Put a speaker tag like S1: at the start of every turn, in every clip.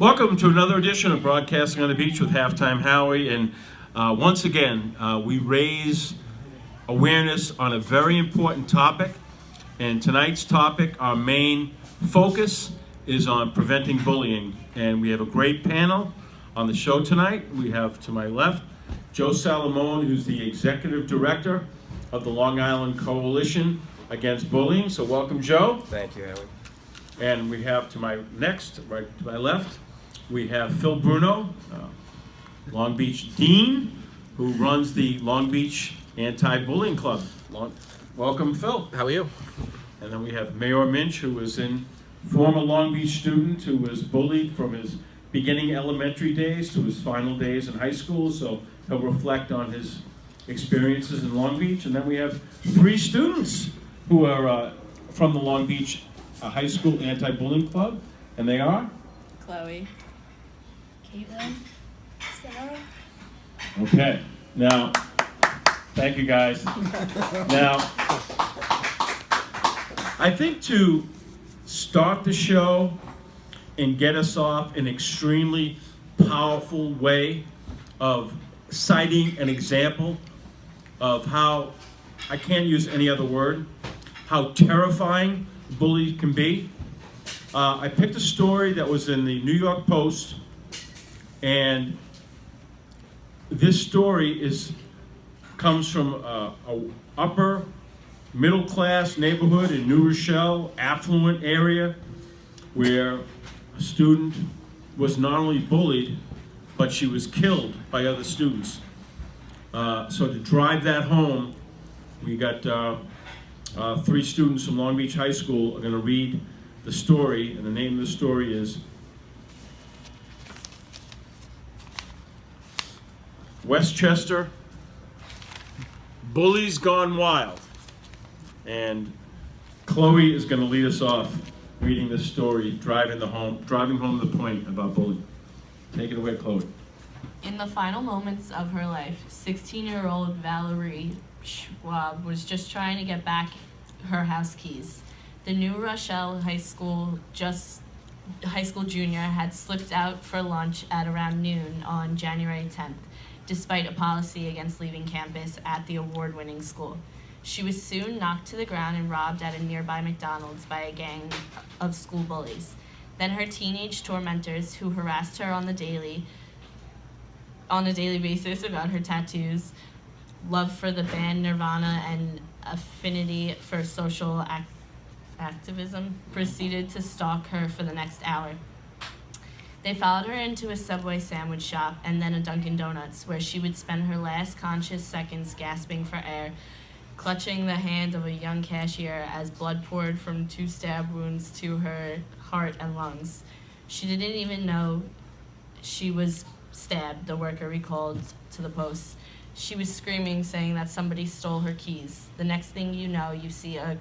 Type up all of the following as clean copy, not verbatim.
S1: Welcome to another edition of Broadcasting on the Beach with Halftime Howie. And once again, we raise awareness on a very important topic. And tonight's topic, our main focus, is on preventing bullying. And we have a great panel on the show tonight. We have to my left, Joe Salamone, who's the Executive Director of the Long Island Coalition Against Bullying. So welcome, Joe.
S2: Thank you, Howie.
S1: And we have to my next, right to my left, we have Phil Bruno, Long Beach Dean, who runs the Long Beach Anti-Bullying Club. Welcome, Phil.
S2: How are you?
S1: And then we have Mayor Minch, who is a former Long Beach student who was bullied from his beginning elementary days to his final days in high school. So he'll reflect on his experiences in Long Beach. And then we have three students who are from the Long Beach High School Anti-Bullying Club, and they are?
S3: Chloe. Caitlin. Sarah.
S1: Okay, now, thank you guys. Now, I think to start the show and get us off an extremely powerful way of citing an example of how, I can't use any other word, how terrifying bullies can be. I picked a story that was in the New York Post, and this story comes from a upper middle class neighborhood in New Rochelle, affluent area, where a student was not only bullied, but she was killed by other students. So to drive that home, we got three students from Long Beach High School are going to read the story, and the name of the story is Westchester, Bullies Gone Wild. And Chloe is going to lead us off reading this story, driving home the point about bullying. Take it away, Chloe.
S3: In the final moments of her life, 16-year-old Valerie Schwab was just trying to get back her house keys. The New Rochelle High School junior had slipped out for lunch at around noon on January 10th, despite a policy against leaving campus at the award-winning school. She was soon knocked to the ground and robbed at a nearby McDonald's by a gang of school bullies. Then her teenage tormentors, who harassed her on a daily basis about her tattoos, love for the band Nirvana, and affinity for social activism, proceeded to stalk her for the next hour. They followed her into a Subway sandwich shop and then a Dunkin' Donuts, where she would spend her last conscious seconds gasping for air, clutching the hand of a young cashier as blood poured from 2 stab wounds to her heart and lungs. She didn't even know she was stabbed, the worker recalled to the Post. She was screaming, saying that somebody stole her keys. The next thing you know, you see a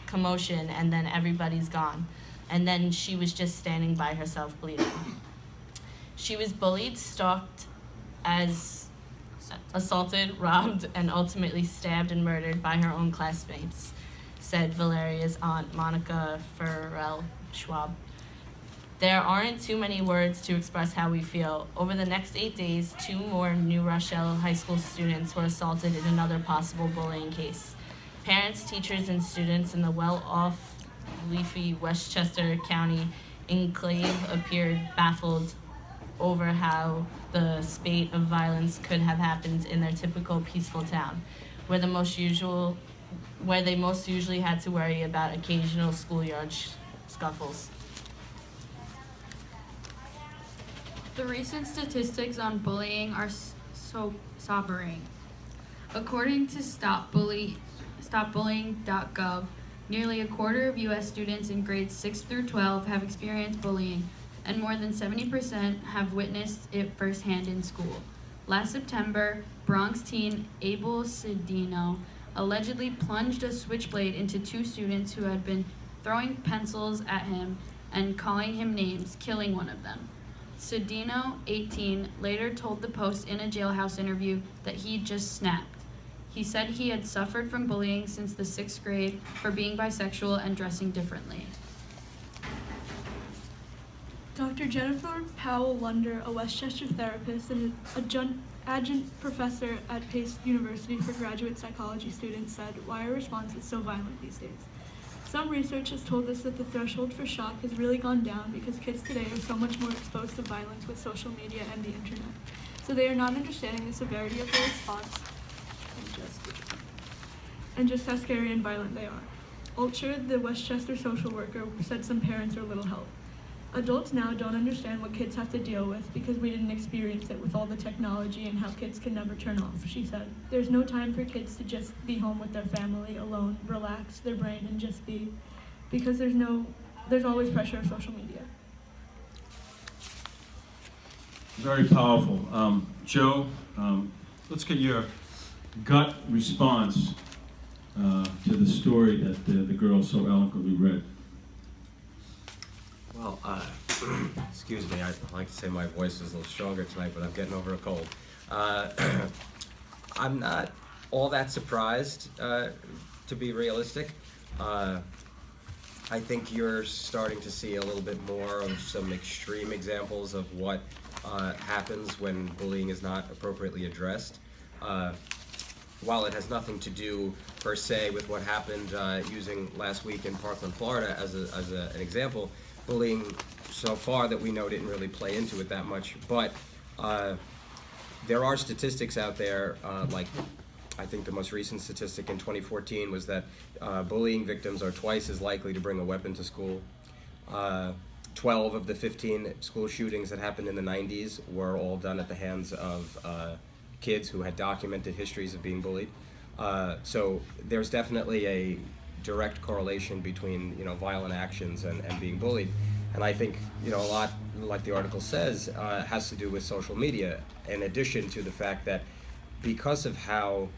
S3: commotion, and then everybody's gone. And then she was just standing by herself, bleeding. She was bullied, stalked, assaulted, robbed, and ultimately stabbed and murdered by her own classmates, said Valeria's aunt, Monica Farrell Schwab. There aren't too many words to express how we feel. Over the next 8 days, 2 more New Rochelle High School students were assaulted in another possible bullying case. Parents, teachers, and students in the well-off, leafy Westchester County enclave appeared baffled over how the spate of violence could have happened in their typical peaceful town, where they most usually had to worry about occasional schoolyard scuffles.
S4: The recent statistics on bullying are so sobering. According to StopBullying.gov, nearly a quarter of U.S. students in grades 6 through 12 have experienced bullying, and more than 70% have witnessed it firsthand in school. Last September, Bronx teen Abel Cedeno allegedly plunged a switchblade into 2 students who had been throwing pencils at him and calling him names, killing one of them. Cedeno, 18, later told the Post in a jailhouse interview that he just snapped. He said he had suffered from bullying since the 6th grade for being bisexual and dressing differently.
S2: Dr. Jennifer Powell Lunder, a Westchester therapist and adjunct professor at Pace University for graduate psychology students, said, "Why are responses so violent these days? Some research has told us that the threshold for shock has really gone down because kids today are so much more exposed to violence with social media and the internet. So they are not understanding the severity of their response and just how scary and violent they are." Ulcher, the Westchester social worker, said some parents are little help. "Adults now don't understand what kids have to deal with because we didn't experience it with all the technology and how kids can never turn off," she said. "There's no time for kids to just be home with their family, alone, relax their brain, and just be, because there's always pressure of social media."
S1: Very powerful. Joe, let's get your gut response to the story that the girl so eloquently read.
S5: Well, excuse me, I'd like to say my voice is a little stronger tonight, but I'm getting over a cold. I'm not all that surprised, to be realistic. I think you're starting to see a little bit more of some extreme examples of what happens when bullying is not appropriately addressed. While it has nothing to do per se with what happened using last week in Parkland, Florida as an example, bullying so far that we know didn't really play into it that much. But there are statistics out there, like I think the most recent statistic in 2014 was that bullying victims are twice as likely to bring a weapon to school. 12 of the 15 school shootings that happened in the 90s were all done at the hands of kids who had documented histories of being bullied. So there's definitely a direct correlation between violent actions and being bullied. And I think a lot, like the article says, has to do with social media, in addition to the fact that because of how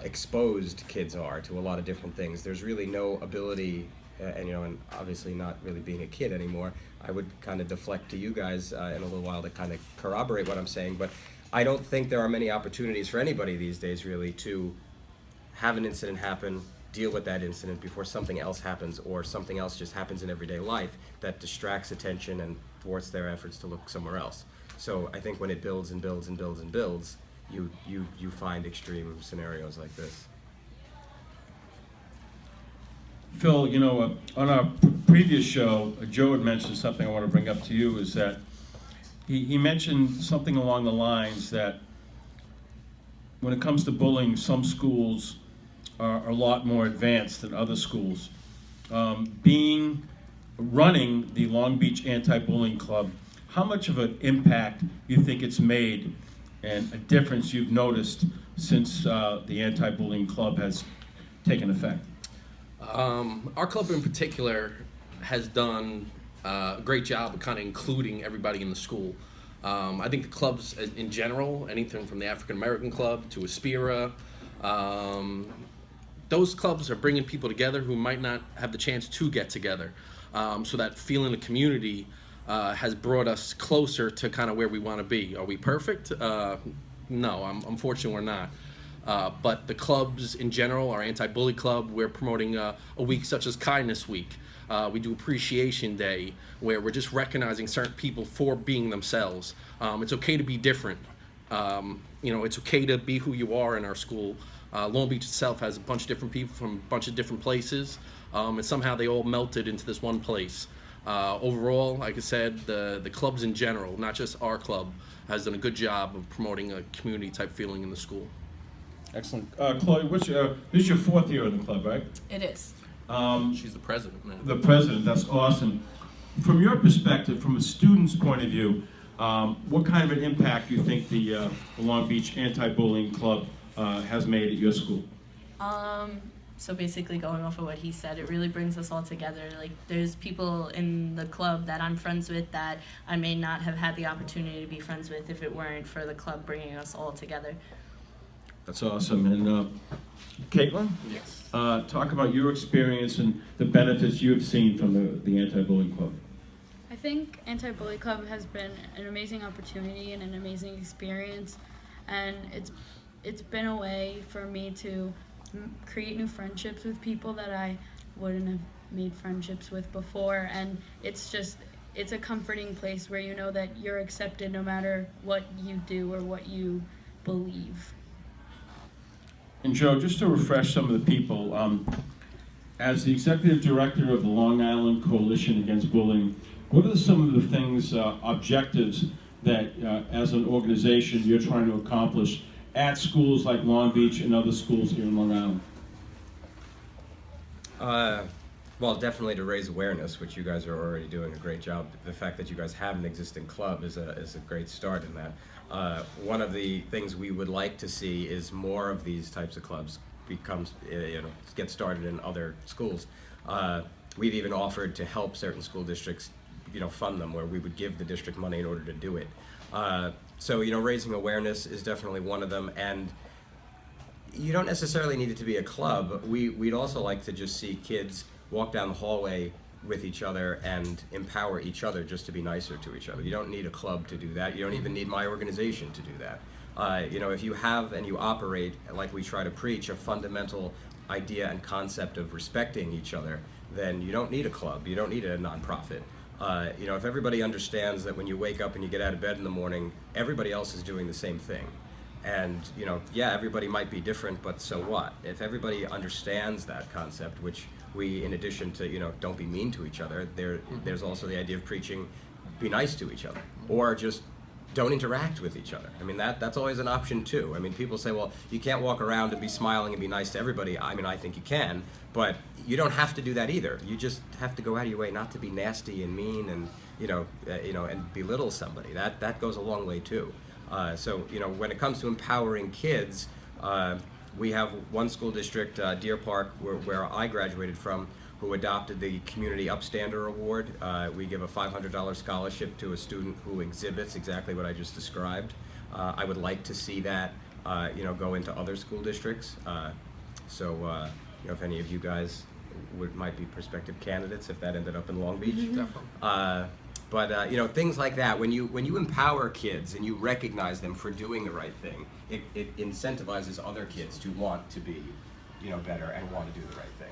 S5: exposed kids are to a lot of different things, there's really no ability, and obviously not really being a kid anymore, I would kind of deflect to you guys in a little while to kind of corroborate what I'm saying, but I don't think there are many opportunities for anybody these days really to have an incident happen, deal with that incident before something else happens, or something else just happens in everyday life that distracts attention and thwarts their efforts to look somewhere else. So I think when it builds and builds and builds and builds, you find extreme scenarios like this.
S1: Phil, on our previous show, Joe had mentioned something I want to bring up to you, is that he mentioned something along the lines that when it comes to bullying, some schools are a lot more advanced than other schools. Running the Long Beach Anti-Bullying Club, how much of an impact you think it's made and a difference you've noticed since the Anti-Bullying Club has taken effect?
S6: Our club in particular has done a great job of kind of including everybody in the school. I think the clubs in general, anything from the African American Club to Aspira, those clubs are bringing people together who might not have the chance to get together. So that feeling of community has brought us closer to kind of where we want to be. Are we perfect? No, unfortunately we're not. But the clubs in general, our anti-bully club, we're promoting a week such as Kindness Week. We do Appreciation Day, where we're just recognizing certain people for being themselves. It's okay to be different. It's okay to be who you are in our school. Long Beach itself has a bunch of different people from a bunch of different places, and somehow they all melted into this one place. Overall, like I said, the clubs in general, not just our club, has done a good job of promoting a community-type feeling in the school.
S1: Excellent. Chloe, this is your fourth year in the club, right?
S3: It is.
S6: She's the president now.
S1: The president, that's awesome. From your perspective, from a student's point of view, what kind of an impact do you think the Long Beach Anti-Bullying Club has made at your school?
S3: So basically going off of what he said, it really brings us all together. Like, there's people in the club that I'm friends with that I may not have had the opportunity to be friends with if it weren't for the club bringing us all together.
S1: That's awesome. And Caitlin?
S6: Yes.
S1: Talk about your experience and the benefits you've seen from the Anti-Bullying Club.
S4: I think Anti-Bully Club has been an amazing opportunity and an amazing experience, and it's been a way for me to create new friendships with people that I wouldn't have
S7: made friendships with before, and it's a comforting place where you know that you're accepted no matter what you do or what you believe.
S1: And Joe, just to refresh some of the people, as the executive director of the Long Island Coalition Against Bullying, what are some of the things, objectives that as an organization you're trying to accomplish at schools like Long Beach and other schools here in Long Island?
S5: Well, definitely to raise awareness, which you guys are already doing a great job. The fact that you guys have an existing club is a great start in that. One of the things we would like to see is more of these types of clubs get started in other schools. We've even offered to help certain school districts, fund them, where we would give the district money in order to do it. So raising awareness is definitely one of them, and you don't necessarily need it to be a club. We'd also like to just see kids walk down the hallway with each other and empower each other just to be nicer to each other. You don't need a club to do that. You don't even need my organization to do that. If you have and you operate, like we try to preach, a fundamental idea and concept of respecting each other, then you don't need a club. You don't need a nonprofit. If everybody understands that when you wake up and you get out of bed in the morning, everybody else is doing the same thing. And, everybody might be different, but so what? If everybody understands that concept, which we, in addition to, don't be mean to each other, there's also the idea of preaching, be nice to each other, or just don't interact with each other. I mean, that's always an option too. I mean, people say, well, you can't walk around and be smiling and be nice to everybody. I mean, I think you can, but you don't have to do that either. You just have to go out of your way not to be nasty and mean and, and belittle somebody. That goes a long way too. So, when it comes to empowering kids, we have one school district, Deer Park, where I graduated from, who adopted the Community Upstander Award. We give a $500 scholarship to a student who exhibits exactly what I just described. I would like to see that, go into other school districts. So, if any of you guys might be prospective candidates, if that ended up in Long Beach.
S6: Definitely.
S5: But things like that, when you empower kids and you recognize them for doing the right thing, it incentivizes other kids to want to be, better and want to do the right thing.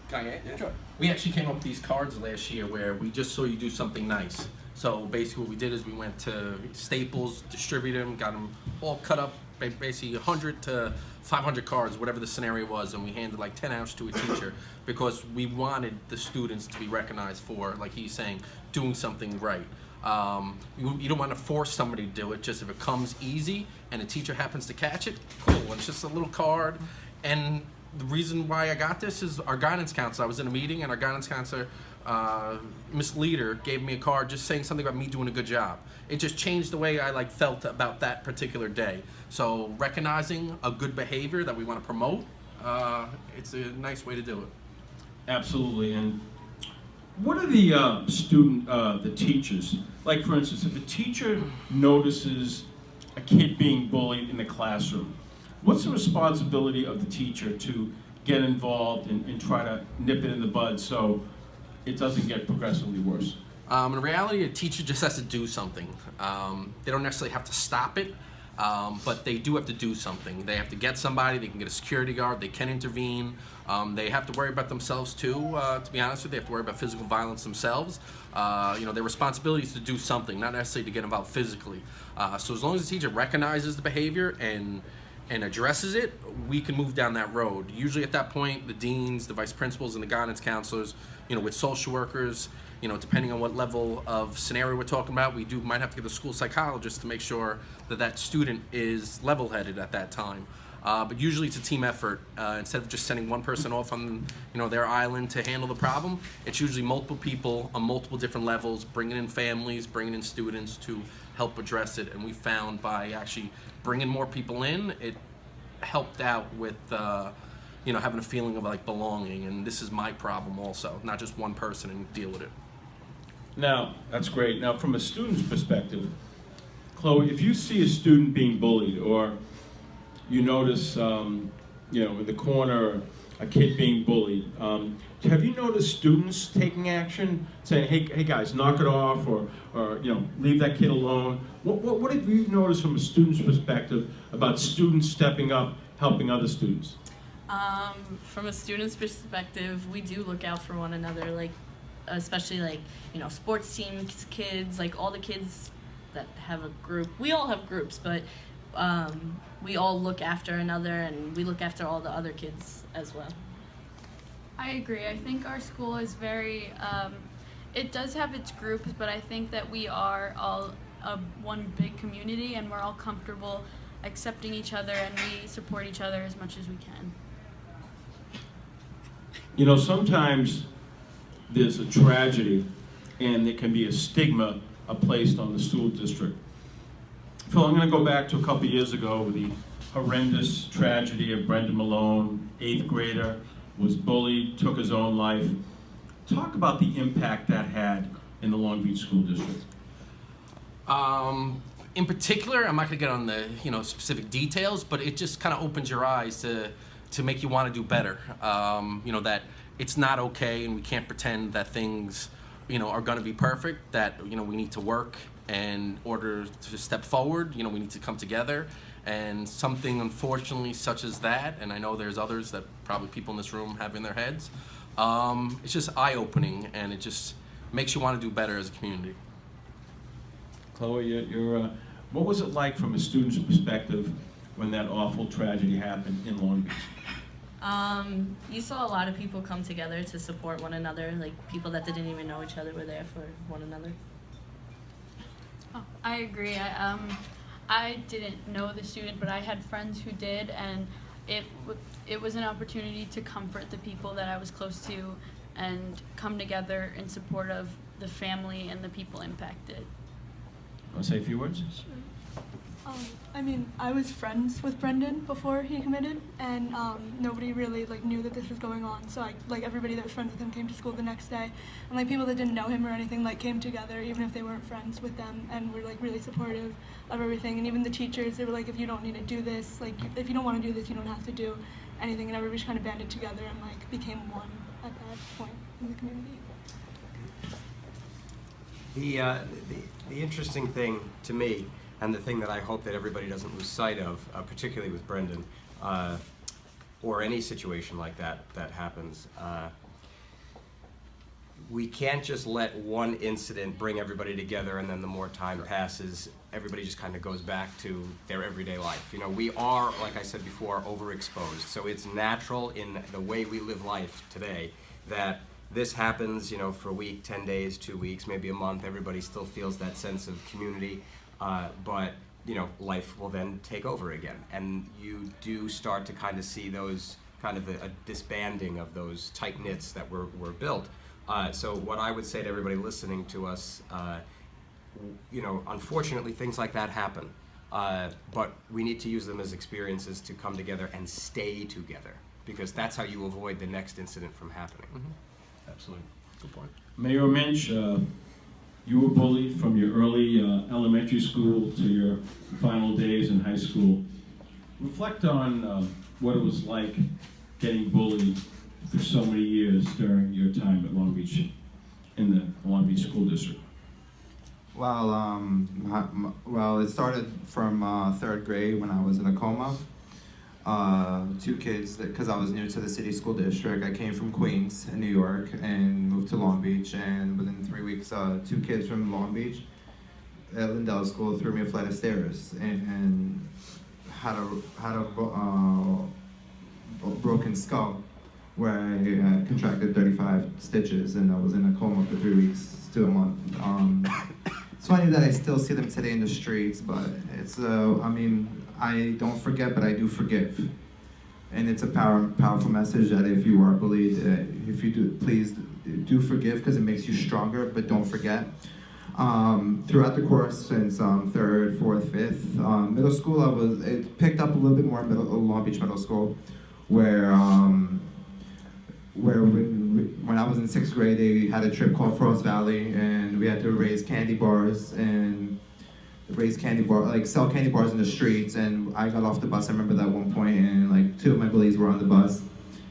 S6: Can I add?
S5: Yeah. Sure.
S6: We actually came up with these cards last year where we just saw you do something nice. So basically what we did is we went to Staples, distributed them, got them all cut up, basically 100 to 500 cards, whatever the scenario was, and we handed like 10 out to a teacher because we wanted the students to be recognized for, like he's saying, doing something right. You don't want to force somebody to do it, just if it comes easy and a teacher happens to catch it, cool, it's just a little card. And the reason why I got this is our guidance counselor. I was in a meeting and our guidance counselor, Miss Leader, gave me a card just saying something about me doing a good job. It just changed the way I felt about that particular day. So recognizing a good behavior that we want to promote, it's a nice way to do it.
S1: Absolutely. And what are the teachers, like for instance, if a teacher notices a kid being bullied in the classroom, what's the responsibility of the teacher to get involved and try to nip it in the bud so it doesn't get progressively worse?
S6: In reality, a teacher just has to do something. They don't necessarily have to stop it, but they do have to do something. They have to get somebody, they can get a security guard, they can intervene. They have to worry about themselves too, to be honest with you. They have to worry about physical violence themselves. Their responsibility is to do something, not necessarily to get involved physically. So as long as the teacher recognizes the behavior and addresses it, we can move down that road. Usually at that point, the deans, the vice principals, and the guidance counselors, with social workers, depending on what level of scenario we're talking about, we might have to get the school psychologist to make sure that student is level-headed at that time. But usually it's a team effort. Instead of just sending one person off on their island to handle the problem, it's usually multiple people on multiple different levels, bringing in families, bringing in students to help address it. And we found by actually bringing more people in, it helped out with having a feeling of belonging, and this is my problem also, not just one person and deal with it.
S1: Now, that's great. Now, from a student's perspective, Chloe, if you see a student being bullied or you notice, in the corner, a kid being bullied, have you noticed students taking action, saying, hey guys, knock it off, or leave that kid alone? What have you noticed from a student's perspective about students stepping up, helping other students?
S3: From a student's perspective, we do look out for one another, like especially like sports teams, kids, like all the kids that have a group. We all have groups, but we all look after another, and we look after all the other kids as well.
S7: I agree. I think our school is very, it does have its groups, but I think that we are all one big community, and we're all comfortable accepting each other, and we support each other as much as we can.
S1: Sometimes there's a tragedy and there can be a stigma placed on the school district. Phil, I'm going to go back to a couple years ago with the horrendous tragedy of Brendan Malone, 8th grader, was bullied, took his own life. Talk about the impact that had in the Long Beach School District.
S6: In particular, I'm not going to get on the specific details, but it just kind of opens your eyes to make you want to do better. That it's not okay, and we can't pretend that things are going to be perfect. That we need to work, and in order to step forward, we need to come together. And something, unfortunately, such as that, and I know there's others that probably people in this room have in their heads. It's just eye-opening, and it just makes you want to do better as a community.
S1: Chloe, what was it like from a student's perspective when that awful tragedy happened in Long Beach?
S3: You saw a lot of people come together to support one another, like people that didn't even know each other were there for one another.
S7: Oh, I agree. I didn't know the student, but I had friends who did, and it was an opportunity to comfort the people that I was close to and come together in support of the family and the people impacted.
S1: Want to say a few words?
S2: I was friends with Brendan before he committed, and nobody really knew that this was going on. So everybody that was friends with him came to school the next day, and people that didn't know him or anything came together, even if they weren't friends with them, and were really supportive of everything. And even the teachers, they were like, if you don't need to do this, if you don't want to do this, you don't have to do anything. And everybody just kind of banded together and became one at that point in the community.
S5: The interesting thing to me, and the thing that I hope that everybody doesn't lose sight of, particularly with Brendan, or any situation like that happens, we can't just let one incident bring everybody together, and then the more time passes, everybody just kind of goes back to their everyday life. We are, like I said before, overexposed, so it's natural in the way we live life today that this happens, for a week, 10 days, 2 weeks, maybe a month. Everybody still feels that sense of community, but life will then take over again, and you do start to kind of see those kind of a disbanding of those tight knits that were built. So what I would say to everybody listening to us, unfortunately things like that happen, but we need to use them as experiences to come together and stay together, because that's how you avoid the next incident from happening.
S6: Mm-hmm. Absolutely. Good point.
S1: Mayor Minch, you were bullied from your early elementary school to your final days in high school. Reflect on what it was like getting bullied for so many years during your time at Long Beach, in the Long Beach School District.
S8: Well, it started from third grade when I was in a coma. 2 kids, because I was new to the city school district. I came from Queens in New York and moved to Long Beach, and within 3 weeks, 2 kids from Long Beach at Lindell School threw me a flight of stairs and had a broken skull where I contracted 35 stitches, and I was in a coma for 3 weeks to a month. It's funny that I still see them today in the streets, but it's I don't forget, but I do forgive. And it's a powerful message that if you are bullied, if you do, please do forgive, because it makes you stronger, but don't forget. Throughout the course, since 3rd, 4th, 5th, middle school, it picked up a little bit more Long Beach Middle School, where when I was in 6th grade, they had a trip called Frost Valley, and we had to raise candy bars and sell candy bars in the streets. And I got off the bus, I remember that one point, and 2 of my bullies were on the bus.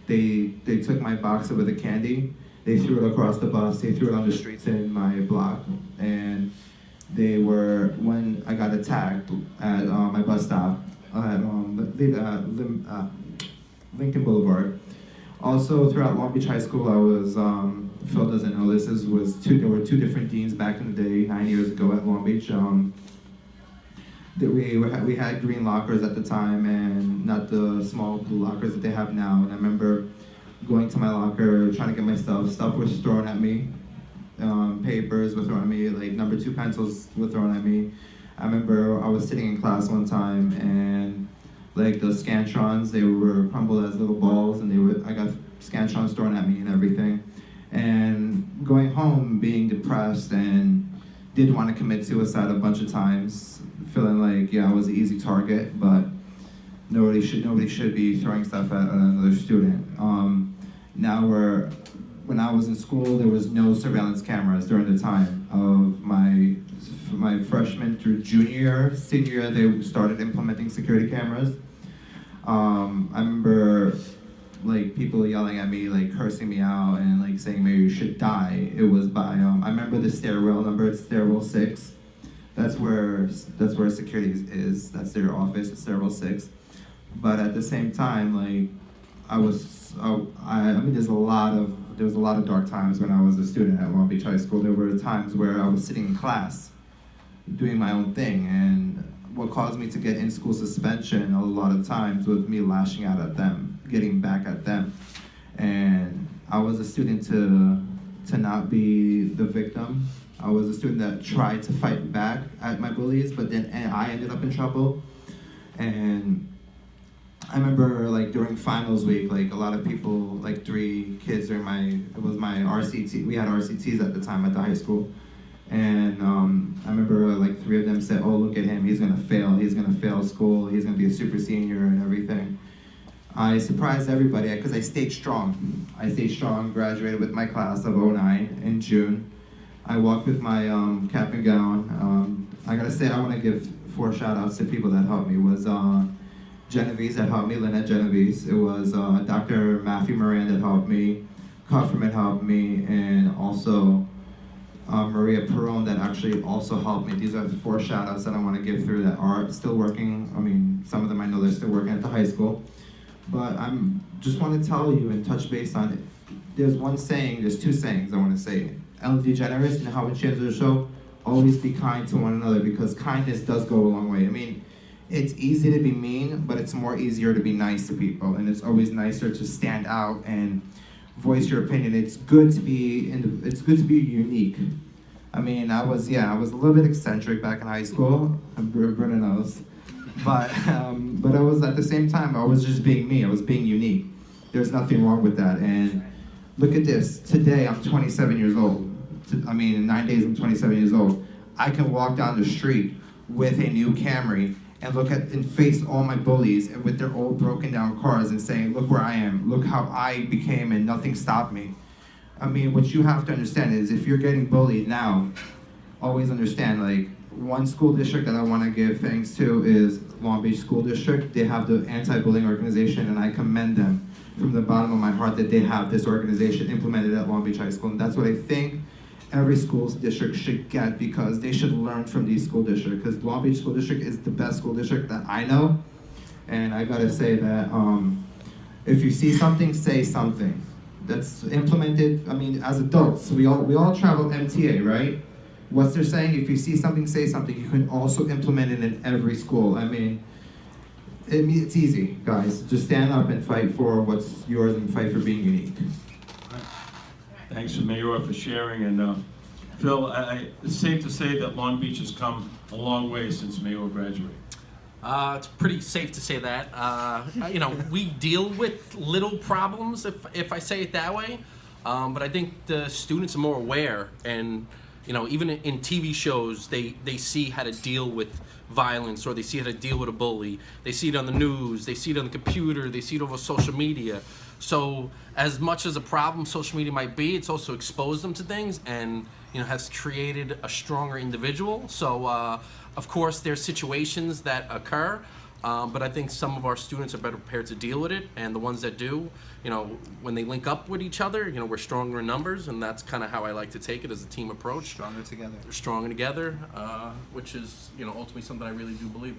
S8: They took my box with the candy, they threw it across the bus, they threw it on the streets in my block, and when I got attacked at my bus stop, Lincoln Boulevard. Also, throughout Long Beach High School, I was, Phil doesn't know this, there were two different deans back in the day, 9 years ago at Long Beach. That we had green lockers at the time, and not the small blue lockers that they have now. And I remember going to my locker, trying to get my stuff. Stuff was thrown at me. Papers were thrown at me. Like number 2 pencils were thrown at me. I remember I was sitting in class one time, and like the Scantrons, they were crumbled as little balls, and I got Scantrons thrown at me and everything. And going home, being depressed, and did want to commit suicide a bunch of times, feeling like, yeah, I was an easy target, but nobody should be throwing stuff at another student. When I was in school, there was no surveillance cameras during the time of my freshman through junior, senior year, they started implementing security cameras. I remember like people yelling at me, like cursing me out, and like saying maybe you should die. It was by I remember the stairwell number. It's stairwell 6. That's where security is. That's their office. It's stairwell 6. But at the same time, like I mean, there was a lot of dark times when I was a student at Long Beach High School. There were times where I was sitting in class, doing my own thing, and what caused me to get in-school suspension a lot of times was me lashing out at them, getting back at them. And I was a student to not be the victim. I was a student that tried to fight back at my bullies, but then I ended up in trouble. And I remember like during finals week, like a lot of people, like 3 kids during it was my RCT, we had RCTs at the time at the high school. And I remember like 3 of them said, oh, look at him, he's gonna fail school, he's gonna be a super senior and everything. I surprised everybody because I stayed strong. Graduated with my class of 09 in June. I walked with my cap and gown. I gotta say, I wanna give 4 shout outs to people that helped me. It was Genevieve that helped me, Lynette Genevieve. It was Dr. Matthew Moran that helped me, Kufferman helped me, and also Maria Perron that actually also helped me. These are the 4 shout outs that I want to give through that are still working. I mean, some of them I know they're still working at the high school. But I'm just want to tell you and touch base on it. There's 2 sayings I want to say. Ellen DeGeneres and Howard Chandler's show, always be kind to one another because kindness does go a long way. I mean, it's easy to be mean, but it's more easier to be nice to people. And it's always nicer to stand out and voice your opinion. It's good to be unique. I mean, I was a little bit eccentric back in high school. Bruna knows, but I was at the same time I was just being me. I was being unique. There's nothing wrong with that. And look at this. Today I'm 27 years old. In 9 days I'm 27 years old. I can walk down the street with a new Camry and look at and face all my bullies and with their old broken down cars and saying, look where I am, look how I became and nothing stopped me. I mean, what you have to understand is if you're getting bullied now, always understand, like, one school district that I want to give thanks to is Long Beach School District. They have the anti-bullying organization, and I commend them from the bottom of my heart that they have this organization implemented at Long Beach High School. And that's what I think every school district should get, because they should learn from these school districts, because Long Beach School District is the best school district that I know. And I gotta say that if you see something, say something. That's implemented. I mean, as adults, we all travel MTA, right? What's they're saying? If you see something, say something. You can also implement it in every school. I mean, it's easy, guys. Just stand up and fight for what's yours and fight for being unique.
S1: Thanks, Mayor, for sharing. And Phil, it's safe to say that Long Beach has come a long way since Mayor graduated.
S6: It's pretty safe to say that. We deal with little problems, if I say it that way. But I think the students are more aware, and even in TV shows, they see how to deal with violence, or they see how to deal with a bully. They see it on the news, they see it on the computer, they see it over social media. So as much as a problem social media might be, it's also exposed them to things and has created a stronger individual. So of course there's situations that occur, but I think some of our students are better prepared to deal with it, and the ones that do, when they link up with each other, we're stronger in numbers, and that's kind of how I like to take it as a team approach.
S8: Stronger together.
S6: Stronger together, which is ultimately something I really do believe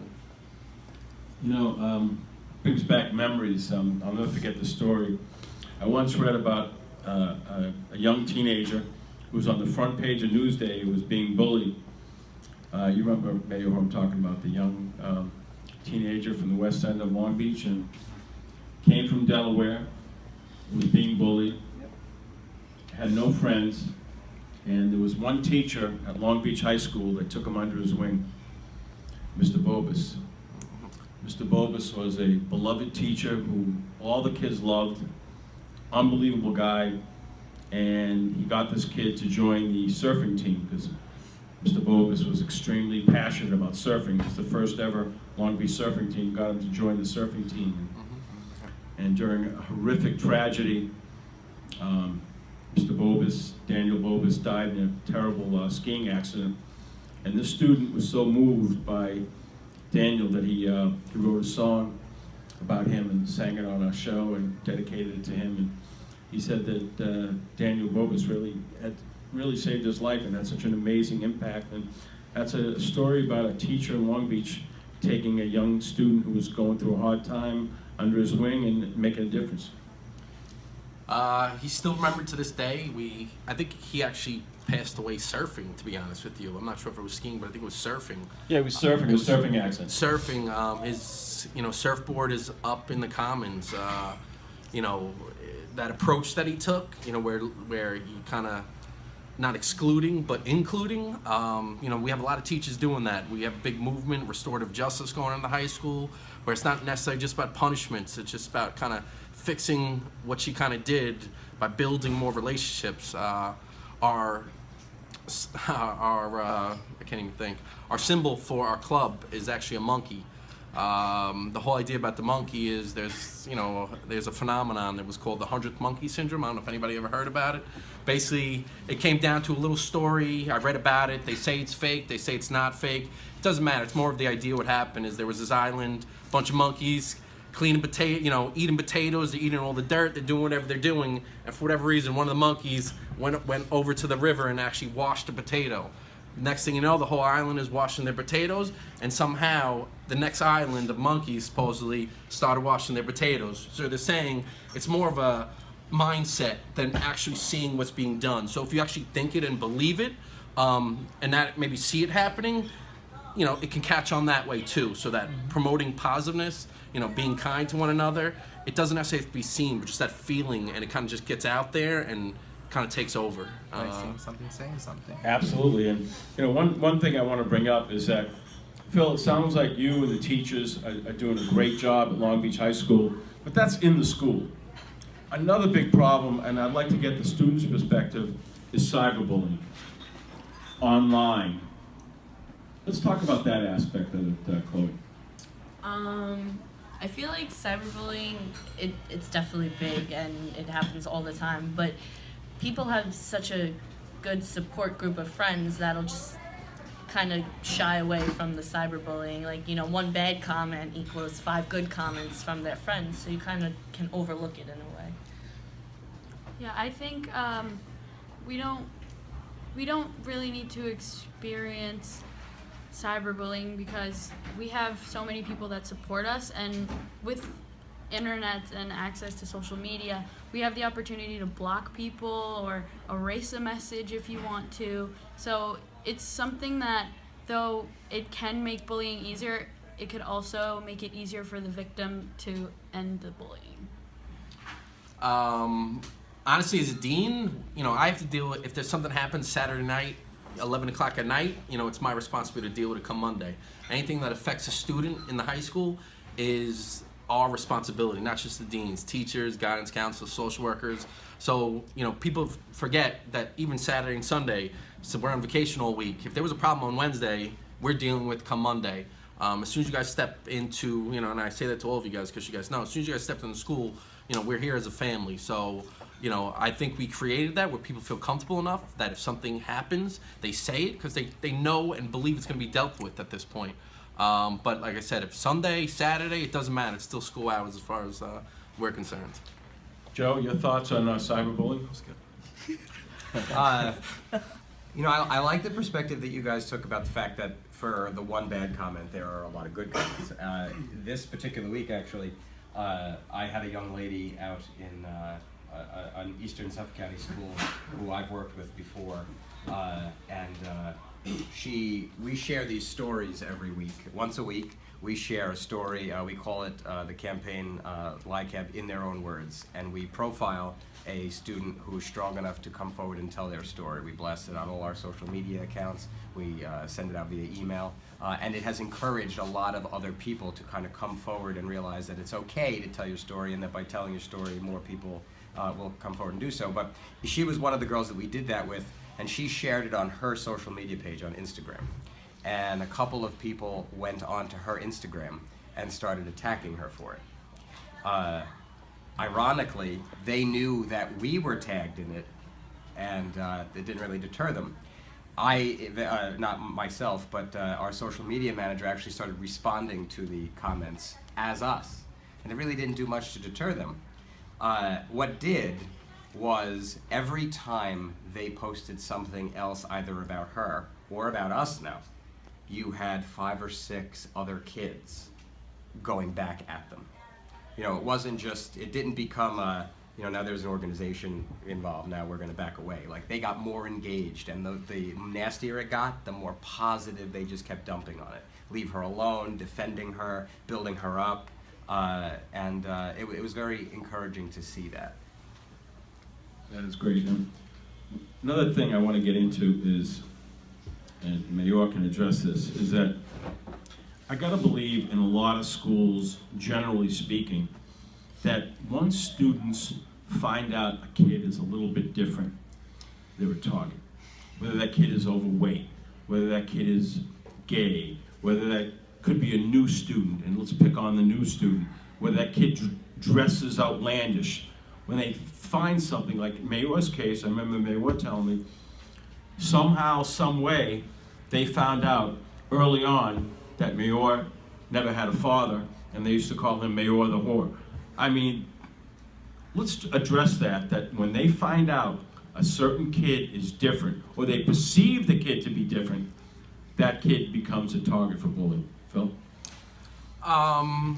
S6: in.
S1: brings back memories. I'll never forget the story. I once read about a young teenager who was on the front page of Newsday who was being bullied. You remember, Mayor, who I'm talking about, the young teenager from the west end of Long Beach, and came from Delaware, was being bullied, had no friends, and there was one teacher at Long Beach High School that took him under his wing, Mr. Bobus. Mr. Bobus was a beloved teacher who all the kids loved, unbelievable guy, and he got this kid to join the surfing team because Mr. Bobus was extremely passionate about surfing. It was the first ever Long Beach surfing team, got him to join the surfing team. And during a horrific tragedy, Mr. Bobus, Daniel Bobus, died in a terrible skiing accident. And this student was so moved by Daniel that he wrote a song about him and sang it on our show and dedicated it to him. And he said that Daniel Bobus really saved his life and had such an amazing impact. And that's a story about a teacher in Long Beach taking a young student who was going through a hard time under his wing and making a difference.
S6: He's still remembered to this day. I think he actually passed away surfing, to be honest with you. I'm not sure if it was skiing, but I think it was surfing.
S1: Yeah, he was surfing, a surfing accident.
S6: Surfing, his surfboard is up in the Commons. That approach that he took, where he kind of not excluding but including. We have a lot of teachers doing that. We have a big movement, restorative justice, going on in the high school, where it's not necessarily just about punishments. It's just about kind of fixing what she kind of did by building more relationships. Our I can't even think. Our symbol for our club is actually a monkey. The whole idea about the monkey is there's a phenomenon that was called the 100th monkey syndrome. I don't know if anybody ever heard about it. Basically, it came down to a little story. I read about it. They say it's fake. They say it's not fake. It doesn't matter. It's more of the idea. What happened is there was this island, a bunch of monkeys cleaning eating potatoes. They're eating all the dirt. They're doing whatever they're doing. And for whatever reason, one of the monkeys went over to the river and actually washed a potato. Next thing you know, the whole island is washing their potatoes, and somehow the next island of monkeys supposedly started washing their potatoes. So they're saying it's more of a mindset than actually seeing what's being done. So if you actually think it and believe it, and that maybe see it happening, it can catch on that way too. So that promoting positiveness, being kind to one another, it doesn't necessarily have to be seen, but just that feeling, and it kind of just gets out there and kind of takes over.
S9: Seeing something, saying something.
S1: Absolutely, and one thing I want to bring up is that, Phil, it sounds like you and the teachers are doing a great job at Long Beach High School, but that's in the school. Another big problem, and I'd like to get the students' perspective, is cyberbullying online. Let's talk about that aspect of it, Chloe.
S3: I feel like cyberbullying, it's definitely big and it happens all the time, but people have such a good support group of friends that'll just kind of shy away from the cyberbullying. Like, one bad comment equals 5 good comments from their friends, so you kind of can overlook it in a way.
S7: Yeah, I think we don't really need to experience cyberbullying because we have so many people that support us, and with internet and access to social media, we have the opportunity to block people or erase a message if you want to. So it's something that, though it can make bullying easier, it could also make it easier for the victim to end the bullying.
S6: Honestly, as a dean, I have to deal with, if there's something happens Saturday night, 11 o'clock at night, it's my responsibility to deal with it come Monday. Anything that affects a student in the high school is our responsibility, not just the deans, teachers, guidance counselors, social workers. So, people forget that even Saturday and Sunday, so we're on vacation all week. If there was a problem on Wednesday, we're dealing with come Monday. As soon as you guys step into, and I say that to all of you guys because you guys know, as soon as you guys step into school, we're here as a family. So, I think we created that where people feel comfortable enough that if something happens, they say it because they know and believe it's going to be dealt with at this point. But like I said, if Sunday, Saturday, it doesn't matter. It's still school hours as far as we're concerned.
S1: Joe, your thoughts on cyberbullying?
S5: You know, I like the perspective that you guys took about the fact that for the one bad comment, there are a lot of good comments. This particular week, actually, I had a young lady out in an Eastern Suffolk County school who I've worked with before, and we share these stories every week. Once a week, we share a story. We call it the campaign LICAB in their own words, and we profile a student who is strong enough to come forward and tell their story. We blast it on all our social media accounts. We send it out via email, and it has encouraged a lot of other people to kind of come forward and realize that it's okay to tell your story, and that by telling your story, more people will come forward and do so. But she was one of the girls that we did that with, and she shared it on her social media page on Instagram. And a couple of people went onto her Instagram and started attacking her for it. Ironically, they knew that we were tagged in it, and it didn't really deter them. Not myself, but our social media manager actually started responding to the comments as us, and it really didn't do much to deter them. What did was every time they posted something else either about her or about us now, you had 5 or 6 other kids going back at them. You know, it didn't become now there's an organization involved, now we're going to back away. Like, they got more engaged, and the nastier it got, the more positive they just kept dumping on it. Leave her alone, defending her, building her up, and it was very encouraging to see that.
S1: That is great. Another thing I want to get into is, and Mayor can address this, is that I gotta believe in a lot of schools, generally speaking, that once students find out a kid is a little bit different, they're a target. Whether that kid is overweight, whether that kid is gay, whether that could be a new student, and let's pick on the new student, whether that kid dresses outlandish. When they find something, like Mayor's case, I remember Mayor telling me, somehow, some way, they found out early on that Mayor never had a father, and they used to call him Mayor the whore. I mean, let's address that when they find out a certain kid is different, or they perceive the kid to be different, that kid becomes a target for bullying. Phil?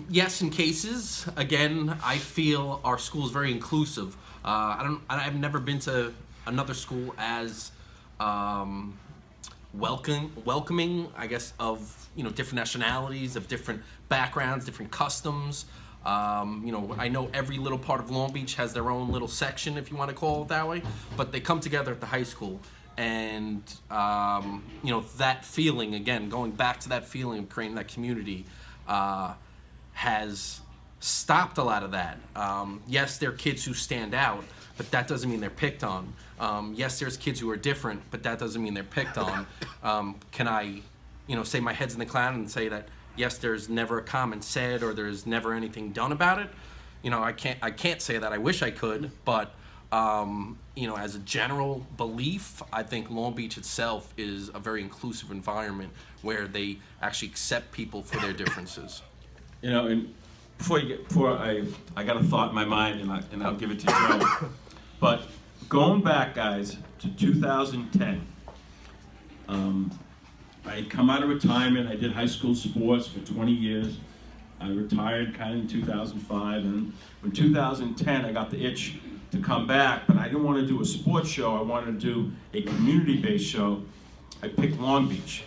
S6: Yes, in cases. Again, I feel our school is very inclusive. I've never been to another school as welcoming, I guess, of different nationalities, of different backgrounds, different customs. I know every little part of Long Beach has their own little section, if you want to call it that way, but they come together at the high school. And that feeling, again, going back to that feeling of creating that community, has stopped a lot of that. Yes, there are kids who stand out, but that doesn't mean they're picked on. Yes, there's kids who are different, but that doesn't mean they're picked on. Can I, say my head's in the cloud and say that, yes, there's never a comment said or there's never anything done about it? I can't say that. I wish I could, but as a general belief, I think Long Beach itself is a very inclusive environment where they actually accept people for their differences.
S1: And I got a thought in my mind, and I'll give it to Joe. But going back, guys, to 2010, I had come out of retirement. I did high school sports for 20 years. I retired kind of in 2005, and in 2010, I got the itch to come back, but I didn't want to do a sports show. I wanted to do a community-based show. I picked Long Beach.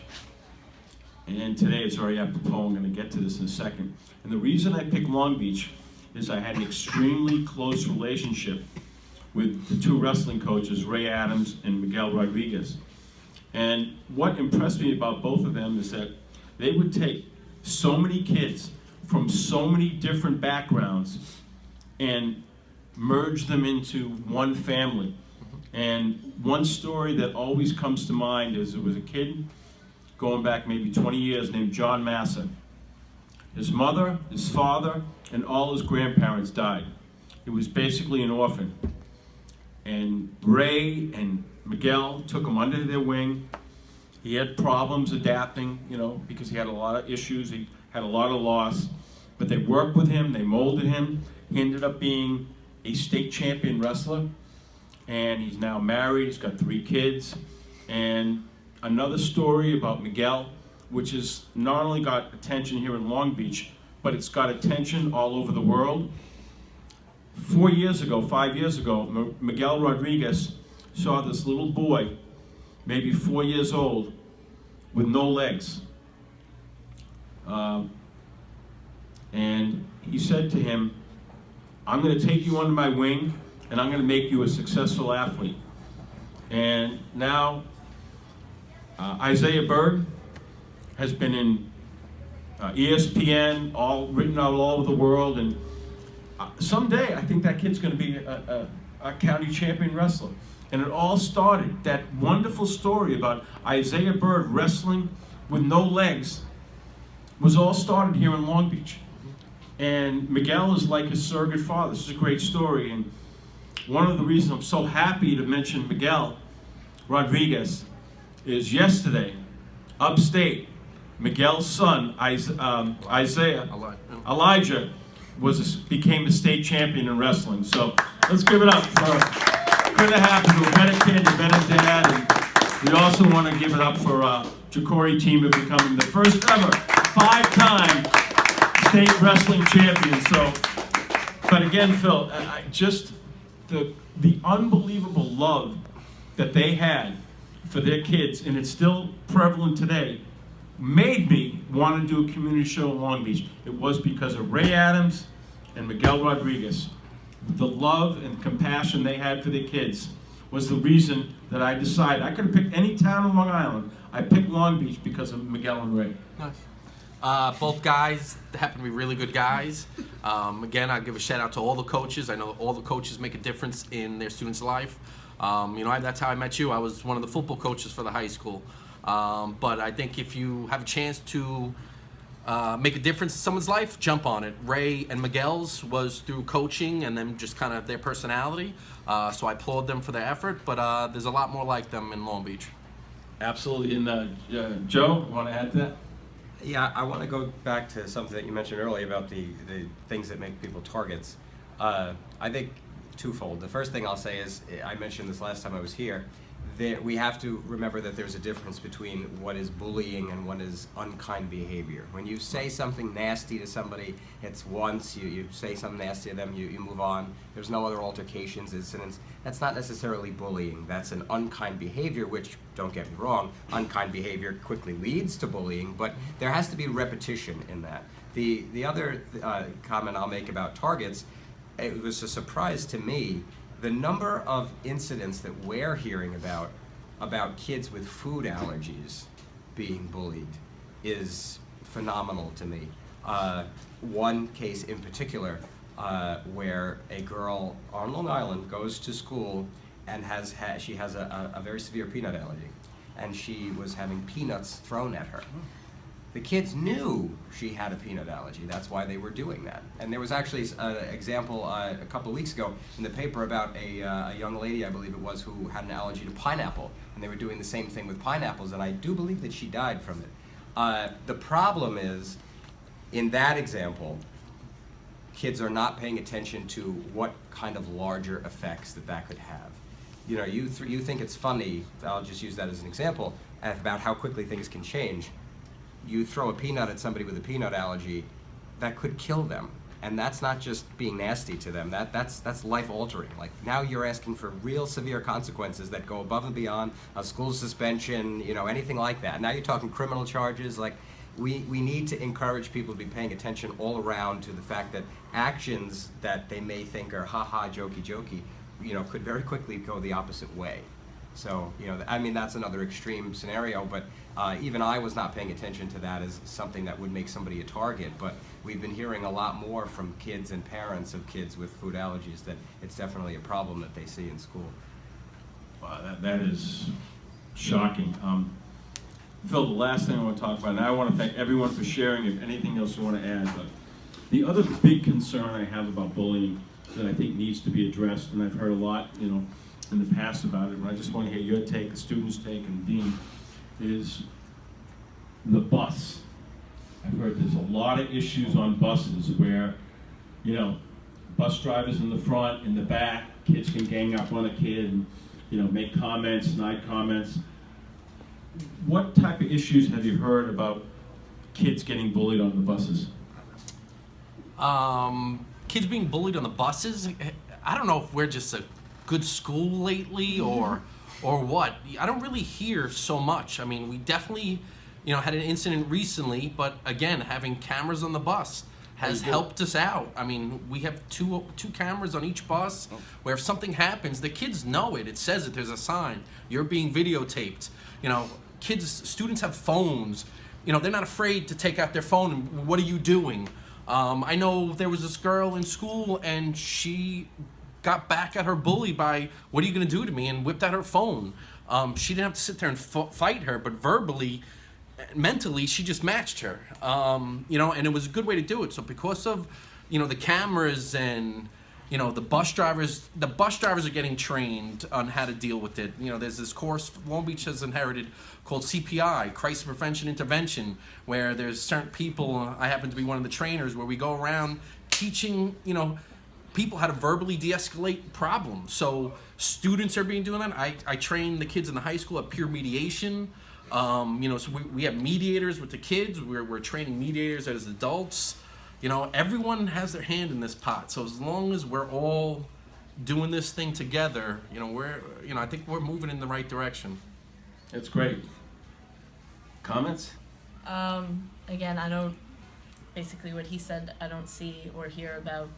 S1: And today it's very apropos. I'm going to get to this in a second. And the reason I picked Long Beach is I had an extremely close relationship with the 2 wrestling coaches, Ray Adams and Miguel Rodriguez. And what impressed me about both of them is that they would take so many kids from so many different backgrounds and merge them into one family. And one story that always comes to mind is there was a kid going back maybe 20 years named John Massa. His mother, his father, and all his grandparents died. He was basically an orphan. And Ray and Miguel took him under their wing. He had problems adapting, because he had a lot of issues. He had a lot of loss. But they worked with him, they molded him. He ended up being a state champion wrestler. And he's now married, he's got 3 kids. And another story about Miguel, which has not only got attention here in Long Beach, but it's got attention all over the world. 5 years ago, Miguel Rodriguez saw this little boy, maybe 4 years old, with no legs. And he said to him, I'm going to take you under my wing, and I'm going to make you a successful athlete. And now, Isaiah Bird has been in ESPN, written out all over the world, and someday I think that kid's going to be a county champion wrestler. And it all started, that wonderful story about Isaiah Bird wrestling with no legs, was all started here in Long Beach. And Miguel is like his surrogate father. This is a great story. And one of the reasons I'm so happy to mention Miguel Rodriguez is yesterday, upstate, Miguel's son, Elijah, became a state champion in wrestling. So let's give it up for good to happen to a better kid, a better dad. And we also want to give it up for Jacori Team becoming the first ever 5-time state wrestling champion. So, but again, Phil, just the unbelievable love that they had for their kids, and it's still prevalent today, made me want to do a community show in Long Beach. It was because of Ray Adams and Miguel Rodriguez. The love and compassion they had for their kids was the reason that I decided. I could have picked any town in Long Island. I picked Long Beach because of Miguel and Ray.
S6: Nice. Both guys happen to be really good guys. Again, I'll give a shout out to all the coaches. I know all the coaches make a difference in their students' life. That's how I met you. I was one of the football coaches for the high school. But I think if you have a chance to make a difference in someone's life, jump on it. Ray and Miguel's was through coaching and then just kind of their personality. So I applaud them for their effort, but there's a lot more like them in Long Beach.
S1: Absolutely. And Joe, want to add to that?
S5: Yeah, I want to go back to something that you mentioned earlier about the things that make people targets. I think twofold. The first thing I'll say is, I mentioned this last time I was here, that we have to remember that there's a difference between what is bullying and what is unkind behavior. When you say something nasty to somebody, it's once, you say something nasty to them, you move on, there's no other altercations, incidents. That's not necessarily bullying. That's an unkind behavior, which, don't get me wrong, unkind behavior quickly leads to bullying, but there has to be repetition in that. The other comment I'll make about targets, it was a surprise to me, the number of incidents that we're hearing about kids with food allergies being bullied is phenomenal to me. One case in particular where a girl on Long Island goes to school and she has a very severe peanut allergy, and she was having peanuts thrown at her. The kids knew she had a peanut allergy. That's why they were doing that. And there was actually an example a couple of weeks ago in the paper about a young lady, I believe it was, who had an allergy to pineapple. And they were doing the same thing with pineapples, and I do believe that she died from it. The problem is, in that example, kids are not paying attention to what kind of larger effects that could have. You know, you think it's funny, I'll just use that as an example, about how quickly things can change. You throw a peanut at somebody with a peanut allergy, that could kill them. And that's not just being nasty to them, that's life altering. Like, now you're asking for real severe consequences that go above and beyond a school suspension, anything like that. Now you're talking criminal charges. Like, we need to encourage people to be paying attention all around to the fact that actions that they may think are ha-ha, jokey, could very quickly go the opposite way. So, that's another extreme scenario, but even I was not paying attention to that as something that would make somebody a target, but we've been hearing a lot more from kids and parents of kids with food allergies that it's definitely a problem that they see in school.
S1: Wow, that is shocking. Phil, the last thing I want to talk about, and I want to thank everyone for sharing, if anything else you want to add, but the other big concern I have about bullying that I think needs to be addressed, and I've heard a lot, in the past about it, and I just want to hear your take, the students' take, and Dean, is the bus. I've heard there's a lot of issues on buses where, bus drivers in the front, in the back, kids can gang up on a kid and, make comments, snide comments. what type of issues have you heard about kids getting bullied on the buses?
S6: Kids being bullied on the buses. I don't know if we're just a good school lately or what. I don't really hear so much. I mean, we definitely, had an incident recently, but again, having cameras on the bus has helped us out. I mean, we have two cameras on each bus where if something happens, the kids know it. It says it. There's a sign. You're being videotaped. Students have phones. They're not afraid to take out their phone and what are you doing? I know there was this girl in school and she got back at her bully by, what are you gonna do to me? And whipped out her phone. She didn't have to sit there and fight her, but verbally, mentally, she just matched her. And it was a good way to do it. So because of, the cameras and, the bus drivers are getting trained on how to deal with it. There's this course Long Beach has inherited called CPI, Crisis Prevention Intervention, where there's certain people, I happen to be one of the trainers, where we go around teaching, people how to verbally de-escalate problems. So students are being doing that. I train the kids in the high school at peer mediation. So we have mediators with the kids. We're training mediators as adults. Everyone has their hand in this pot. So as long as we're all doing this thing together, I think we're moving in the right direction.
S1: That's great. Comments?
S3: Again, basically what he said, I don't see or hear about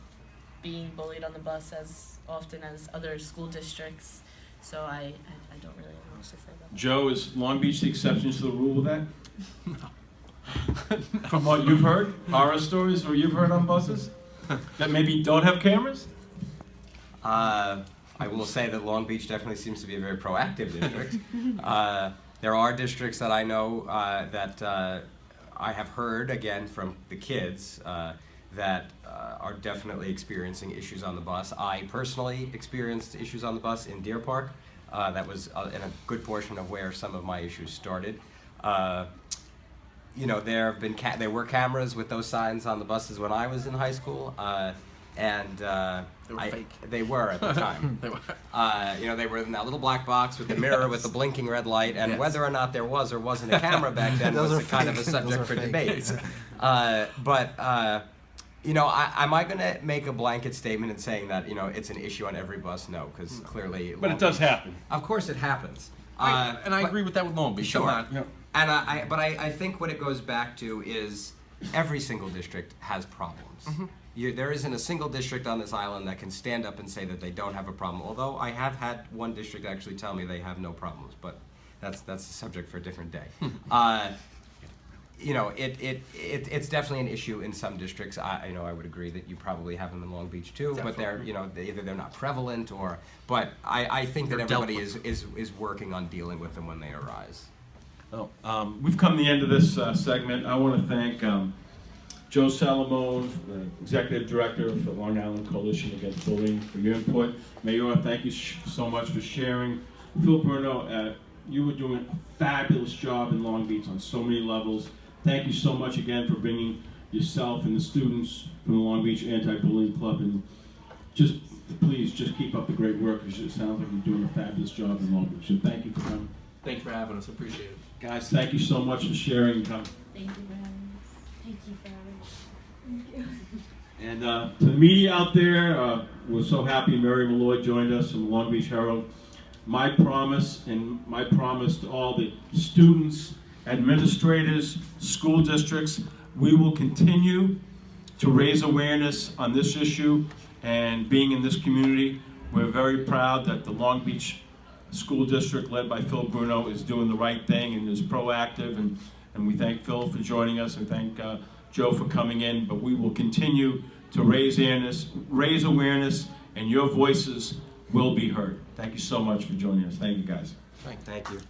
S3: being bullied on the bus as often as other school districts. So I don't really know what to say about that.
S1: Joe, is Long Beach the exception to the rule with that? From what you've heard, horror stories or you've heard on buses that maybe don't have cameras?
S5: I will say that Long Beach definitely seems to be a very proactive district. There are districts that I know that I have heard, again, from the kids that are definitely experiencing issues on the bus. I personally experienced issues on the bus in Deer Park. That was in a good portion of where some of my issues started. There were cameras with those signs on the buses when I was in high school, and
S6: They were fake.
S5: They were at the time.
S6: They were.
S5: They were in that little black box with the mirror with the blinking red light, and whether or not there was or wasn't a camera back then
S9: Those
S5: was
S9: are
S5: kind of a
S9: fake.
S5: subject
S9: Those
S5: for
S9: are fake.
S5: debate. Am I going to make a blanket statement in saying that it's an issue on every bus? No, because clearly.
S1: But it does happen.
S5: Of course, it happens.
S6: And I
S5: but-
S6: agree with that with Long Beach.
S5: Sure.
S6: I'm not-
S5: And I think what it goes back to is every single district has problems. There isn't a single district on this island that can stand up and say that they don't have a problem. Although I have had one district actually tell me they have no problems, but that's a subject for a different day. It's definitely an issue in some districts. I would agree that you probably have them in Long Beach too, but they're either they're not prevalent or. But I think that
S6: They're dealt
S5: everybody is working on dealing with them when they arise.
S1: Well, we've come to the end of this segment. I want to thank Joe Salamone, the Executive Director of the Long Island Coalition Against Bullying, for your input. Mayor, thank you so much for sharing. Phil Bruno, you were doing a fabulous job in Long Beach on so many levels. Thank you so much again for bringing yourself and the students from the Long Beach Anti-Bullying Club, and please keep up the great work, because it sounds like you're doing a fabulous job in Long Beach. And thank you for coming.
S6: Thanks for having us. Appreciate it.
S1: Guys, thank you so much for sharing and coming.
S3: Thank you for having us.
S4: Thank you for having us.
S1: And to the media out there, we're so happy Mary Malloy joined us from the Long Beach Herald. My promise to all the students, administrators, school districts, we will continue to raise awareness on this issue, and being in this community, we're very proud that the Long Beach School District, led by Phil Bruno, is doing the right thing and is proactive, and we thank Phil for joining us, and thank Joe for coming in, but we will continue to raise awareness, and your voices will be heard. Thank you so much for joining us. Thank you, guys.
S5: Thank you.